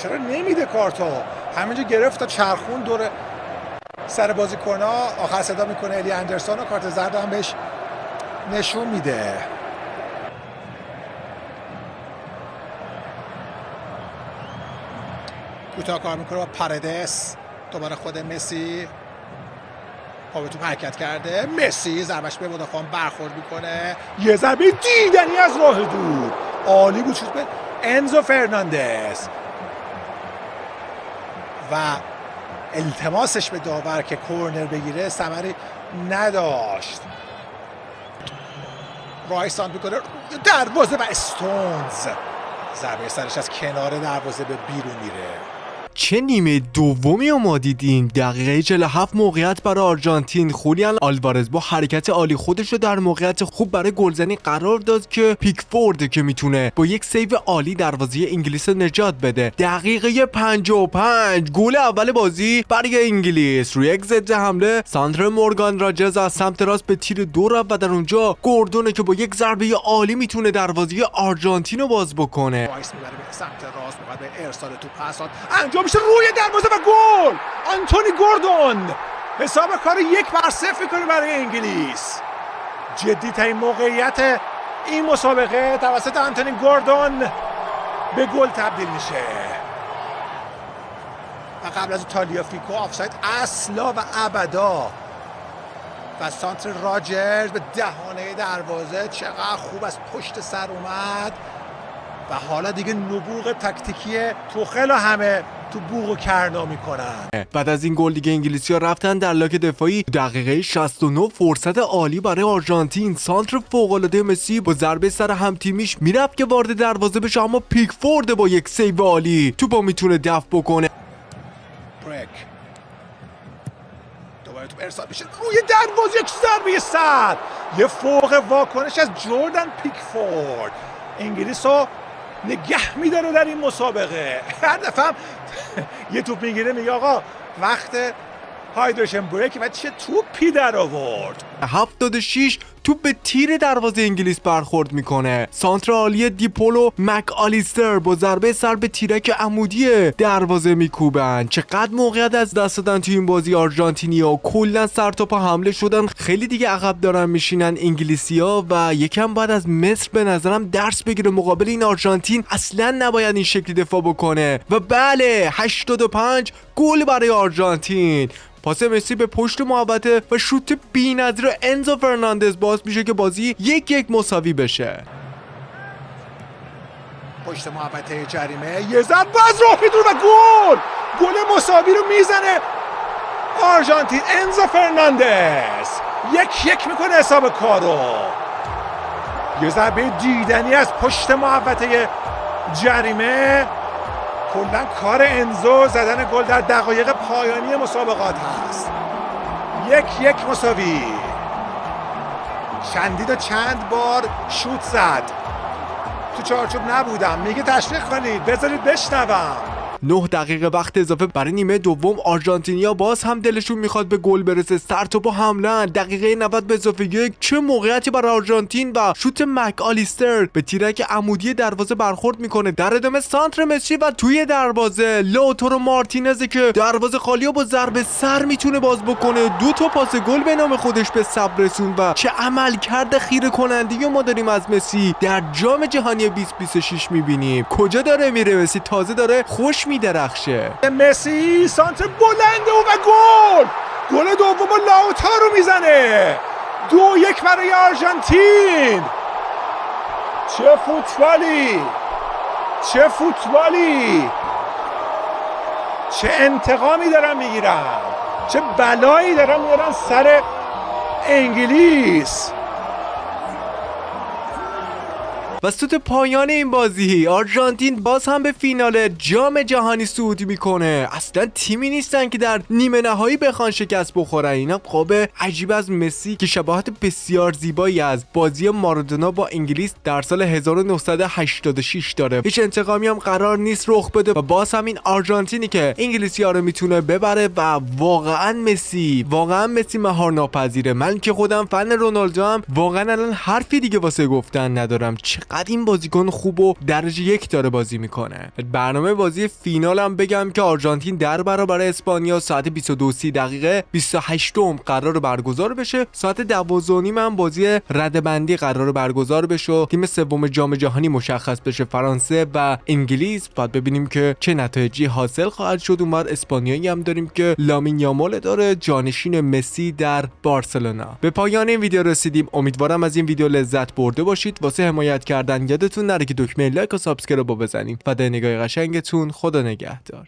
چرا نمیده کارتو؟ همینجا گرفت تا چرخون دور سر بازیکن‌ها. آخر صدا میکنه الی اندرسون و کارت زرد هم بهش نشون میده. کوتاه کار میکنه با پاردس. دوباره خود مسی پا به توپ حرکت کرده. مسی ضربش به مدافعان برخورد میکنه. یه ضربه دیدنی از راه دور، عالی بود. شوت به انزو فرناندز و التماسش به داور که کورنر بگیره ثمری نداشت. رایسان میکنه دروازه و استونز ضربه سرش از کنار دروازه به بیرون میره. چه نیمه دومی رو ما دیدیم. دقیقه 47 موقعیت برای آرژانتین. خولیان آلوارز با حرکت عالی خودش رو در موقعیت خوب برای گلزنی قرار داد که پیکفورد که میتونه با یک سیو عالی دروازه انگلیس نجات بده. دقیقه 55 گل اول بازی برای انگلیس. روی یک ضد حمله ساندر مورگان راجرز از سمت راست به تیر دو رفت و در اونجا گوردونه که با یک ضربه عالی میتونه دروازه آرژانتین رو باز بکنه. وایس میبره به سمت راست، میخواد به ارسال توپ پس انجام میشه روی دروازه و گل. آنتونی گوردون حساب کار 1-0 میکنه برای انگلیس. جدی ترین موقعیت این مسابقه توسط آنتونی گوردون به گل تبدیل میشه و قبل از تالیافیکو آفساید اصلا و ابدا. و سانتر راجرز به دهانه دروازه چقدر خوب از پشت سر اومد و حالا دیگه نبوغ تاکتیکی توخل همه تو بوق و کرنا میکنن. بعد از این گل دیگه انگلیسی ها رفتن در لاک دفاعی. دقیقه 69 فرصت عالی برای آرژانتین. سانتر فوق العاده مسی با ضربه سر هم تیمیش میرفت که وارد دروازه بشه، اما پیکفورد با یک سیو عالی توپو میتونه دفع بکنه. بریک دوباره توپ ارسال میشه روی دروازه، یک ضربه سر، یه فوق واکنش از جردن پیکفورد. انگلیس رو نگه میداره در این مسابقه. هر دفعه یه توپ میگیره میگه آقا وقت هایدرشن بریک و چه توپی در آورد. 76 توپ به تیر دروازه انگلیس برخورد میکنه. سانتر عالی دیپولو مک آلیستر با ضربه سر به تیرک عمودی دروازه میکوبن. چقدر موقعیت از دست دادن تو این بازی آرژانتینیا. کلا سر تا پا حمله شدن، خیلی دیگه عقب دارن میشینن انگلیسیا و یکم بعد از مصر به نظرم درس بگیره مقابل این آرژانتین. اصلا نباید این شکلی دفاع بکنه. و بله 85 گل برای آرژانتین. پاس مسی به پشت محوطه و شوت بی‌نظیر انزو فرناندز باعث میشه که بازی 1-1 مساوی بشه. پشت محوطه جریمه یه ضربه از راه دور و گل مساوی رو میزنه آرژانتین. انزو فرناندز 1-1 میکنه حساب کارو. یه ضربه دیدنی از پشت محوطه جریمه. کلا کار انزو زدن گل در دقایق پایانی مسابقات هست. 1-1 مساوی. چندین و چند بار شوت زد، تو چارچوب نبودم. میگه تشویق کنید، بذارید بشنوم. 9 دقیقه وقت اضافه برای نیمه دوم. آرژانتینیا باز هم دلشون میخواد به گل برسه. سر توپو حمله. دقیقه 90 به اضافه 1 چه موقعیتی برای آرژانتین و شوت مک آلیستر به تیرک عمودی دروازه برخورد میکنه. در ادامه سانتر مسی و توی دروازه لوتارو مارتینز که دروازه خالی رو با ضربه سر میتونه باز بکنه. 2 تا پاس گل به نام خودش به ثبت رسون و چه عملکرد خیره کننده ما داریم از مسی در جام جهانی 2026 میبینیم. کجا داره میره مسی؟ تازه داره خوش میدرخشه. مسی سانتر بلنده و گل دوم لاوتارو میزنه. 2-1 برای آرژانتین. چه فوتبالی، چه انتقامی دارن میگیرن، چه بلایی دارن میارن سر انگلیس. و سوت پایان این بازی آرژانتین باز هم به فینال جام جهانی صعود میکنه. اصلا تیمی نیستن که در نیمه نهایی بخوان شکست بخورن. اینا قاب عجیب از مسی که شباهت بسیار زیبایی از بازی مارادونا با انگلیس در سال 1986 داره. هیچ انتقامی هم قرار نیست رخ بده و باز هم این آرژانتینی که انگلیسی‌ها رو میتونه ببره و واقعا مسی مهار ناپذیره. من که خودم فن رونالدو ام، واقعا الان حرفی دیگه واسه گفتن ندارم. چقدر این بازیکن خوب و درجه یک داره بازی میکنه. برنامه بازی فینال هم بگم که آرژانتین در برابر اسپانیا ساعت 22:30 28 قرار برگزار بشه. ساعت 12:30 هم بازی رده‌بندی قرار برگزار بشه. تیم سوم جام جهانی مشخص بشه، فرانسه و انگلیس. بعد ببینیم که چه نتایجی حاصل خواهد شد. اونور اسپانیایی هم داریم که لامین یامال داره، جانشین مسی در بارسلونا. به پایان این ویدیو رسیدیم. امیدوارم از این ویدیو لذت برده باشید. واسه حمایت کردن یادتون نره که دکمه لایک و سابسکرایب رو بزنید. و در نگاه قشنگتون خدا نگهدار.